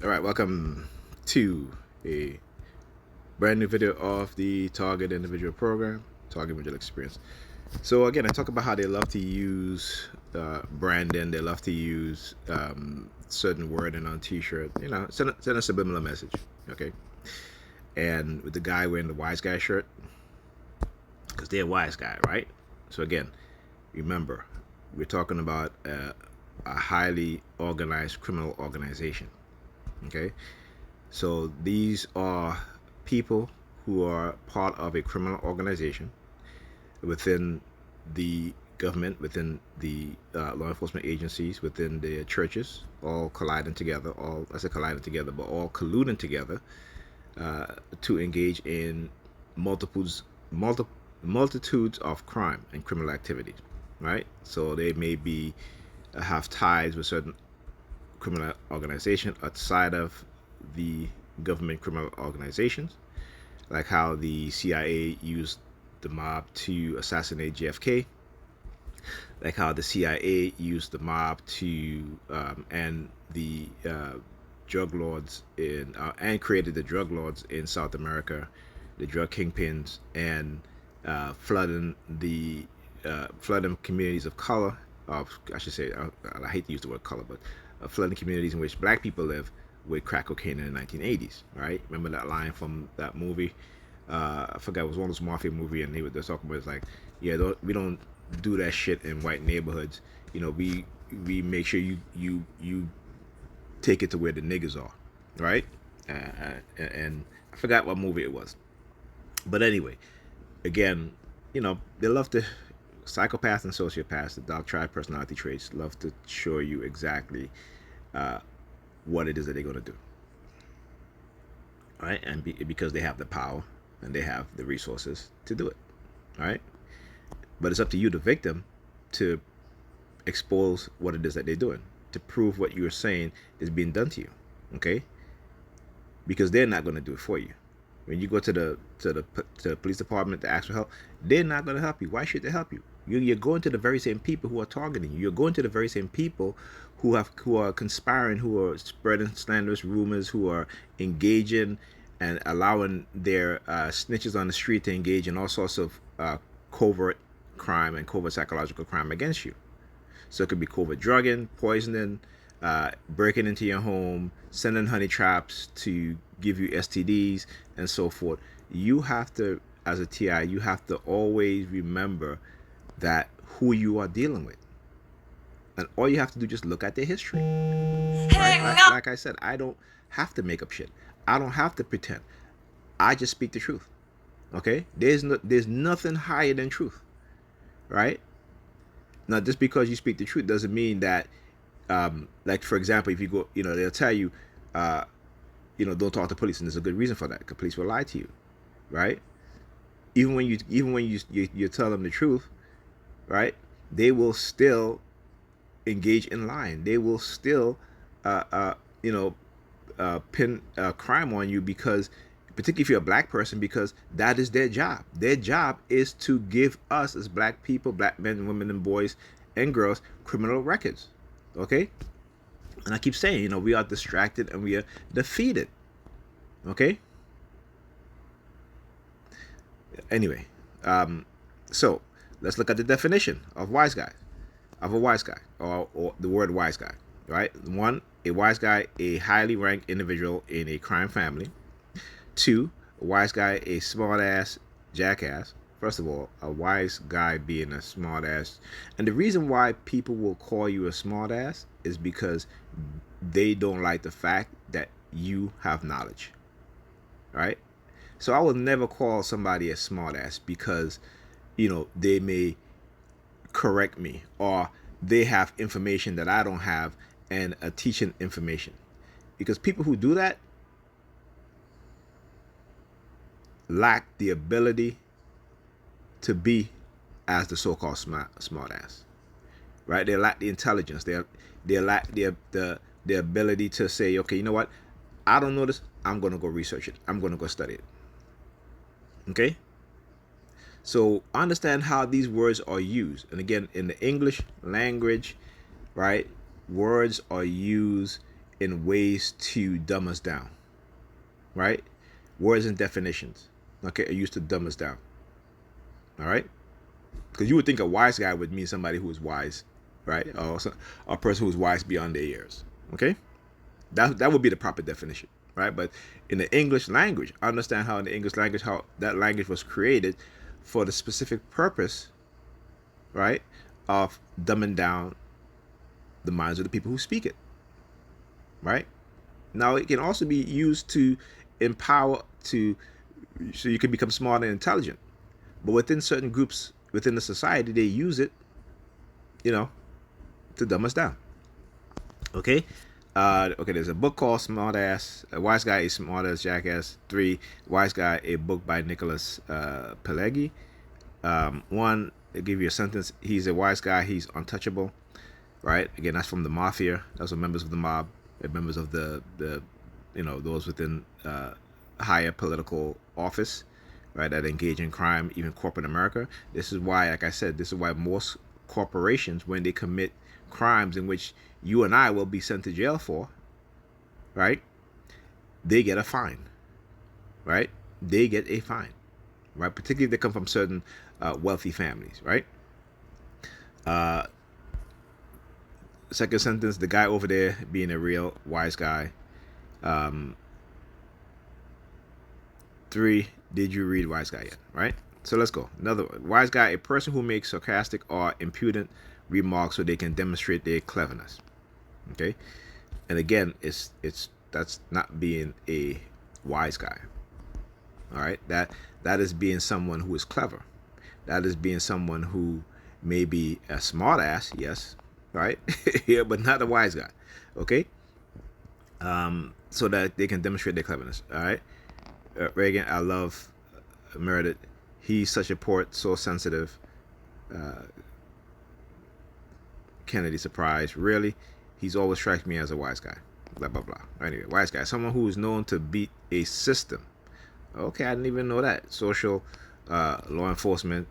All right, welcome to a brand new video of the Target Individual Program, Target Individual Experience. So again, I talk about how they love to use branding. They love to use certain wording on T-shirt. Send a subliminal message. Okay, and with the guy wearing the wise guy shirt, because they're a wise guy, right? So again, remember, we're talking about a highly organized criminal organization. Okay, so these are people who are part of a criminal organization within the government, within the law enforcement agencies, within the churches, all colliding together, all, I say colliding together, but all colluding together uh, to engage in multiples, multi, multitudes of crime and criminal activities, right? So they may be have ties with certain criminal organization outside of the government criminal organizations, like how the CIA used the mob to assassinate JFK, like how the CIA used the mob to and the drug lords in and created the drug lords in South America, the drug kingpins, and flooding communities of color. I should say, I hate to use the word color, but flooding communities in which black people live with crack cocaine in the 1980s. Right? Remember that line from that movie? I forgot, it was one of those mafia movie, and they're talking about, it's like, yeah, we don't do that shit in white neighborhoods. We make sure you take it to where the niggas are, right? And I forgot what movie it was, but anyway, again, they love to, psychopaths and sociopaths, the dark triad personality traits, love to show you exactly uh, what it is that they're going to do, right? And because they have the power and they have the resources to do it, right? But it's up to you, the victim, to expose what it is that they're doing, to prove what you're saying is being done to you, okay? Because they're not going to do it for you. When you go to the police department to ask for help, they're not going to help you. Why should they help you? You're going to the very same people who are targeting you. You're going to the very same people who are conspiring, who are spreading slanderous rumors, who are engaging and allowing their snitches on the street to engage in all sorts of covert crime and covert psychological crime against you. So it could be covert drugging, poisoning, breaking into your home, sending honey traps to give you STDs, and so forth. You have to, as a TI, you have to always remember that who you are dealing with. And all you have to do, just look at their history, right? Like I said, I don't have to make up shit. I don't have to pretend. I just speak the truth. Okay? There's nothing higher than truth, right? Now, just because you speak the truth doesn't mean that, like for example, if you go, they'll tell you, uh, don't talk to police, and there's a good reason for that, because police will lie to you, right? Even when you tell them the truth, right? They will still engage in lying. They will still, uh, uh, you know, pin crime on you, because, particularly if you're a black person, because that is their job. Their job is to give us as black people, black men, women, and boys and girls, criminal records. Okay? And I keep saying, we are distracted and we are defeated. Okay? Anyway, so let's look at the definition of wise guy, of a wise guy, or the word wise guy, right? One, a wise guy, a highly ranked individual in a crime family. Two, a wise guy, a smart ass jackass. First of all, a wise guy being a smart ass. And the reason why people will call you a smart ass is because they don't like the fact that you have knowledge, right? So I will never call somebody a smart ass because, they may correct me, or they have information that I don't have, and a teaching information. Because people who do that lack the ability to be as the so-called smart ass, right? They lack the intelligence. They lack the ability to say, okay, you know what? I don't know this. I'm gonna go research it. I'm gonna go study it. Okay. So understand how these words are used. And again, in the English language, right? Words are used in ways to dumb us down, right? Words and definitions, okay, are used to dumb us down, all right? Because you would think a wise guy would mean somebody who is wise, right? Or a person who is wise beyond their years, okay? That would be the proper definition, right? But in the English language, I understand how in the English language, how that language was created for the specific purpose, right, of dumbing down the minds of the people who speak it, right? Now it can also be used to empower to so you can become smart and intelligent. But within certain groups within the society, they use it, you know, to dumb us down. Okay. Okay, there's a book called Smart Ass. A Wise Guy is Smart as Jackass 3. Wise Guy, a book by Nicholas Pileggi. One, they give you a sentence. He's a wise guy. He's untouchable. Right? Again, that's from the mafia. Those are members of the mob. Members of the those within higher political office, right, that engage in crime, even corporate America. This is why, like I said, this is why most corporations, when they commit crimes in which you and I will be sent to jail for, right, they get a fine, right? They get a fine, right? Particularly if they come from certain wealthy families, right? Second sentence, the guy over there being a real wise guy. 3, did you read Wise Guy yet? Right? So let's go. Another one. Wise guy, a person who makes sarcastic or impudent remarks so they can demonstrate their cleverness. Okay? And again, it's that's not being a wise guy. All right? That is being someone who is clever. That is being someone who may be a smart ass, yes, right? Yeah, but not a wise guy. Okay? So that they can demonstrate their cleverness. All right? Reagan, I love Meredith. He's such a poet, so sensitive. Kennedy, surprise. Really? He's always struck me as a wise guy. Blah, blah, blah. Anyway, wise guy. Someone who is known to beat a system. Okay, I didn't even know that. Social, law enforcement.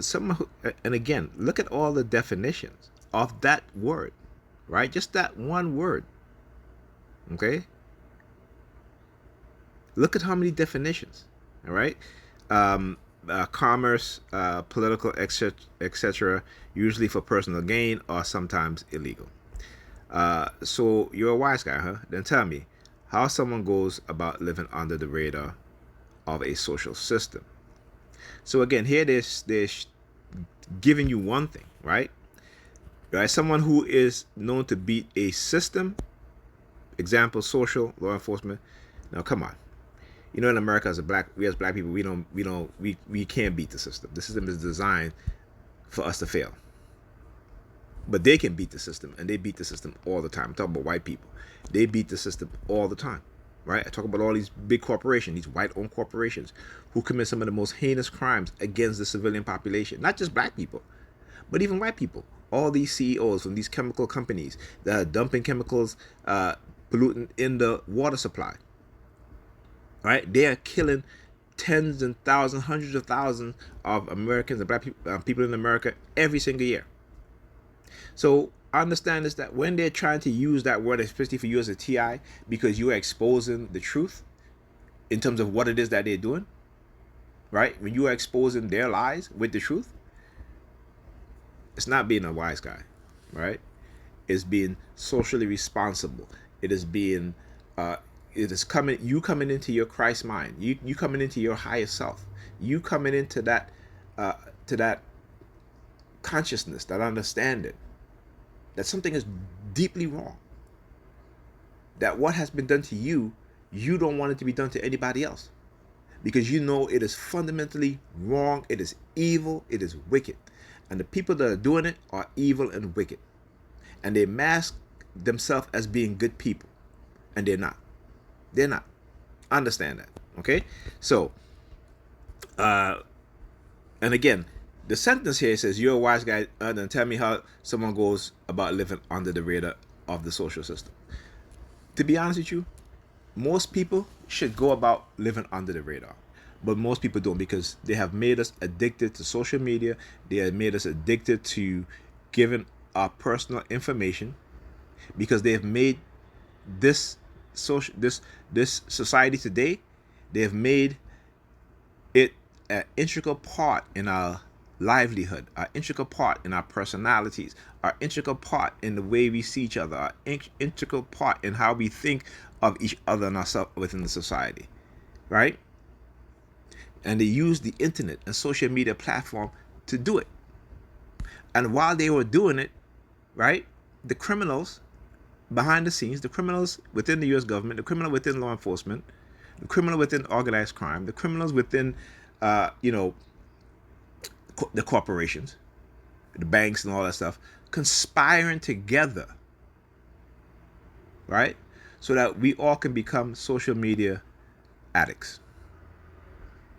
Someone who, and again, look at all the definitions of that word, right? Just that one word. Okay? Look at how many definitions, all right? Commerce, political, etc., usually for personal gain or sometimes illegal. So you're a wise guy, huh? Then tell me how someone goes about living under the radar of a social system. So again, here they're giving you one thing, right? Right? Someone who is known to beat a system. Example: social, law enforcement. Now, come on. You know, in America, as black people, we can't beat the system. The system is designed for us to fail. But they can beat the system, and they beat the system all the time. I'm talking about white people. They beat the system all the time, right? I talk about all these big corporations, these white-owned corporations, who commit some of the most heinous crimes against the civilian population. Not just black people, but even white people. All these CEOs from these chemical companies that are dumping chemicals, pollutant in the water supply. Right? They are killing tens and thousands, hundreds of thousands of Americans and black people in America every single year. So I understand is that when they're trying to use that word, especially for you as a TI, because you are exposing the truth in terms of what it is that they're doing, right? When you are exposing their lies with the truth, it's not being a wise guy, right? It's being socially responsible. It is being it is you coming into your Christ mind. You coming into your higher self. You coming into that to that consciousness, that understanding that something is deeply wrong. That what has been done to you, you don't want it to be done to anybody else. Because you know it is fundamentally wrong, it is evil, it is wicked. And the people that are doing it are evil and wicked. And they mask themselves as being good people. And they're not. They're not. Understand that. Okay? So, and again, the sentence here says, you're a wise guy, then tell me how someone goes about living under the radar of the social system. To be honest with you, most people should go about living under the radar. But most people don't, because they have made us addicted to social media. They have made us addicted to giving our personal information, because they have made this this society today, they have made it an integral part in our livelihood, our integral part in our personalities, our integral part in the way we see each other, our integral part in how we think of each other and ourselves within the society, right? And they use the internet and social media platform to do it. And while they were doing it, right, the criminals behind the scenes, the criminals within the U.S. government, the criminal within law enforcement, the criminal within organized crime, the criminals within, the corporations, the banks and all that stuff, conspiring together, right? So that we all can become social media addicts,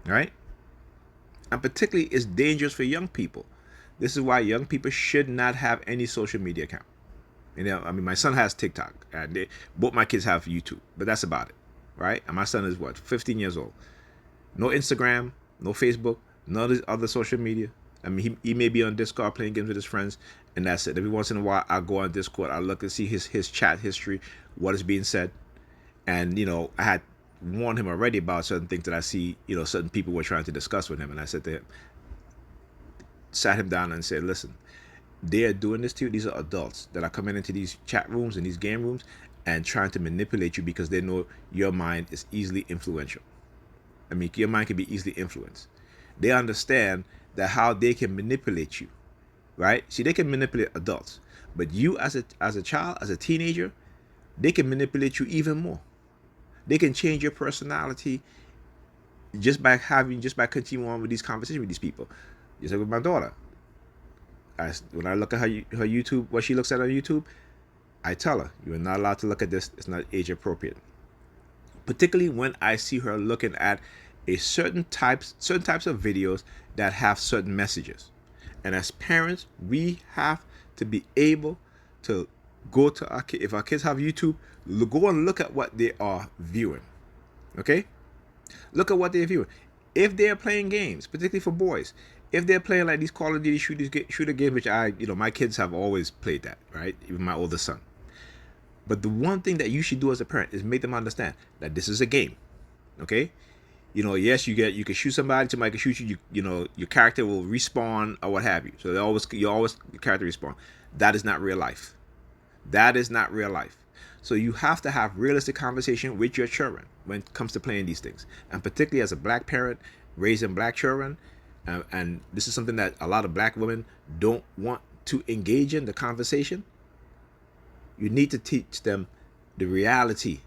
right? And particularly, it's dangerous for young people. This is why young people should not have any social media account. I mean, my son has TikTok, and both my kids have YouTube, but that's about it, right? And my son is 15 years old. No Instagram, no Facebook, none of this other social media. I mean, he may be on Discord playing games with his friends, and that's it. Every once in a while, I go on Discord, I look and see his chat history, what is being said, and I had warned him already about certain things that I see, certain people were trying to discuss with him, and I said to him, sat him down and said, listen, they are doing this to you. These are adults that are coming into these chat rooms and these game rooms and trying to manipulate you because they know your mind is easily influential. I mean, your mind can be easily influenced. They understand that how they can manipulate you, right? See, they can manipulate adults, but you as a child, as a teenager, they can manipulate you even more. They can change your personality just by continuing on with these conversations with these people. Just like with my daughter. When I look at her YouTube, what she looks at on YouTube, I tell her, you are not allowed to look at this. It's not age appropriate. Particularly when I see her looking at certain types of videos that have certain messages. And as parents, we have to be able to go to our kids. If our kids have YouTube, go and look at what they are viewing. Okay? Look at what they're viewing. If they're playing games, particularly for boys, if they're playing like these Call of Duty shooter games, which my kids have always played that, right? Even my oldest son. But the one thing that you should do as a parent is make them understand that this is a game, okay? Yes, you can shoot somebody can shoot you. Your character will respawn or what have you. So your character respawn. That is not real life. That is not real life. So you have to have realistic conversation with your children when it comes to playing these things, and particularly as a black parent raising black children. And this is something that a lot of black women don't want to engage in the conversation. You need to teach them the reality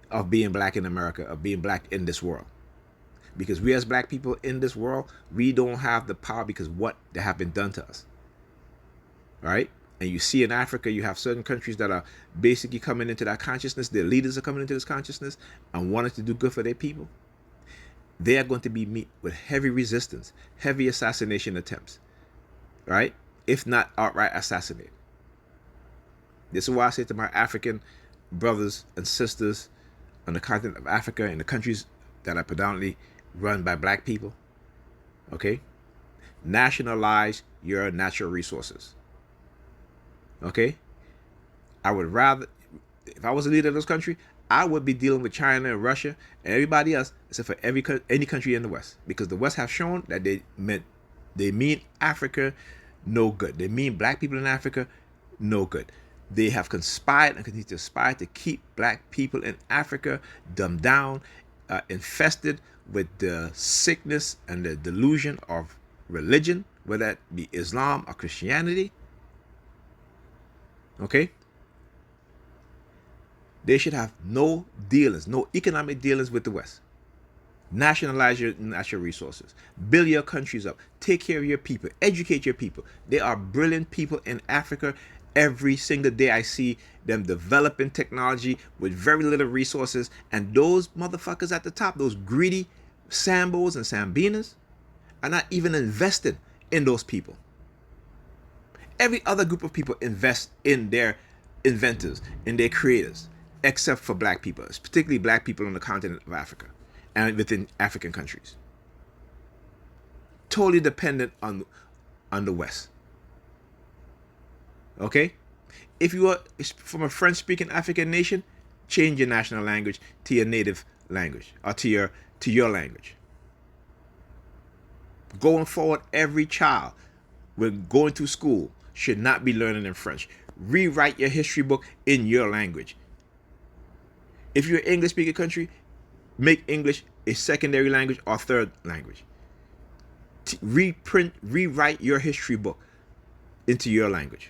of being black in America, of being black in this world. Because we as black people in this world, we don't have the power because what they have been done to us. Right? And you see in Africa, you have certain countries that are basically coming into that consciousness. Their leaders are coming into this consciousness and wanting to do good for their people. They are going to be met with heavy resistance, heavy assassination attempts, right? If not outright assassinated. This is why I say to my African brothers and sisters on the continent of Africa, in the countries that are predominantly run by black people, okay? Nationalize your natural resources, okay? I would rather, if I was a leader of this country, I would be dealing with China and Russia and everybody else except for any country in the West, because the West have shown that they mean Africa no good. They mean black people in Africa no good. They have conspired and continue to conspire to keep black people in Africa dumbed down, infested with the sickness and the delusion of religion, whether that be Islam or Christianity. Okay? They should have no dealings, no economic dealings with the West. Nationalize your natural resources. Build your countries up. Take care of your people. Educate your people. There are brilliant people in Africa. Every single day I see them developing technology with very little resources. And those motherfuckers at the top, those greedy Sambos and Sambinas, are not even invested in those people. Every other group of people invest in their inventors, in their creators, except for black people, particularly black people on the continent of Africa and within African countries. Totally dependent on the West. Okay? If you are from a French-speaking African nation, change your national language to your native language, or to your language. Going forward, every child when going to school should not be learning in French. Rewrite your history book in your language. If you're an English speaking country, make English a secondary language or third language. Rewrite your history book into your language.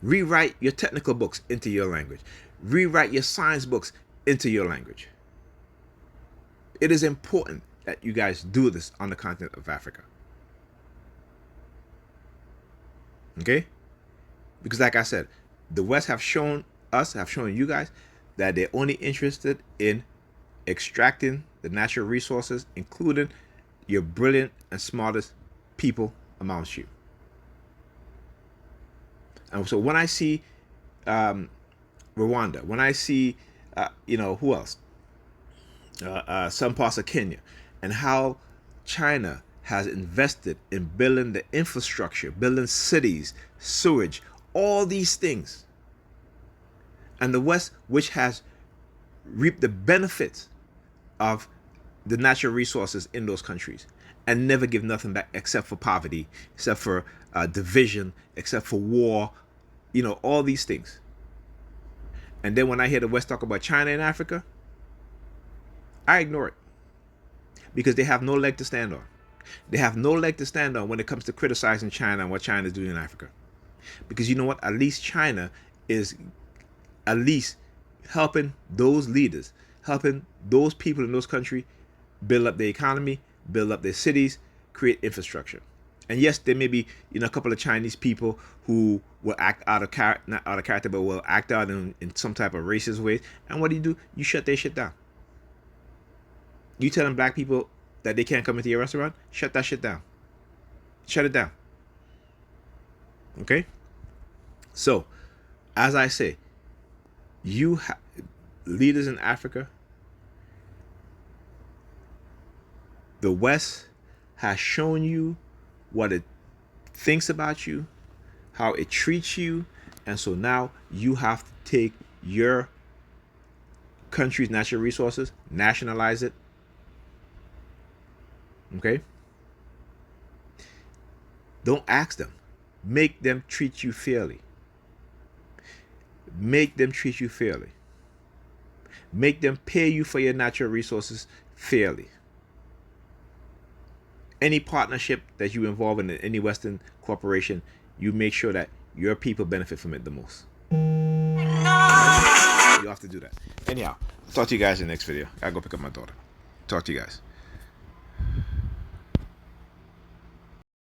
Rewrite your technical books into your language. Rewrite your science books into your language. It is important that you guys do this on the continent of Africa. Okay? Because like I said, the West have shown you guys that they're only interested in extracting the natural resources, including your brilliant and smartest people amongst you. And so when I see Rwanda, when I see, who else? Some parts of Kenya, and how China has invested in building the infrastructure, building cities, sewage, all these things. And the West, which has reaped the benefits of the natural resources in those countries and never give nothing back except for poverty, except for division, except for war, all these things. And then when I hear the West talk about China and Africa, I ignore it, because they have no leg to stand on. They have no leg to stand on when it comes to criticizing China and what China is doing in Africa. Because you know what? At least China is helping those leaders, helping those people in those countries build up their economy, build up their cities, create infrastructure. And yes, there may be a couple of Chinese people who will act out of character, not out of character, but will act out in some type of racist way. And what do? You shut their shit down. You telling black people that they can't come into your restaurant? Shut that shit down. Shut it down. Okay? So, as I say, leaders in Africa, the West has shown you what it thinks about you, how it treats you, and so now you have to take your country's natural resources, nationalize it. Okay? Don't ask them. Make them treat you fairly. Make them treat you fairly. Make them pay you for your natural resources fairly. Any partnership that you involve in any Western corporation, you make sure that your people benefit from it the most. You have to do that. Anyhow, I'll talk to you guys in the next video. I gotta go pick up my daughter. Talk to you guys.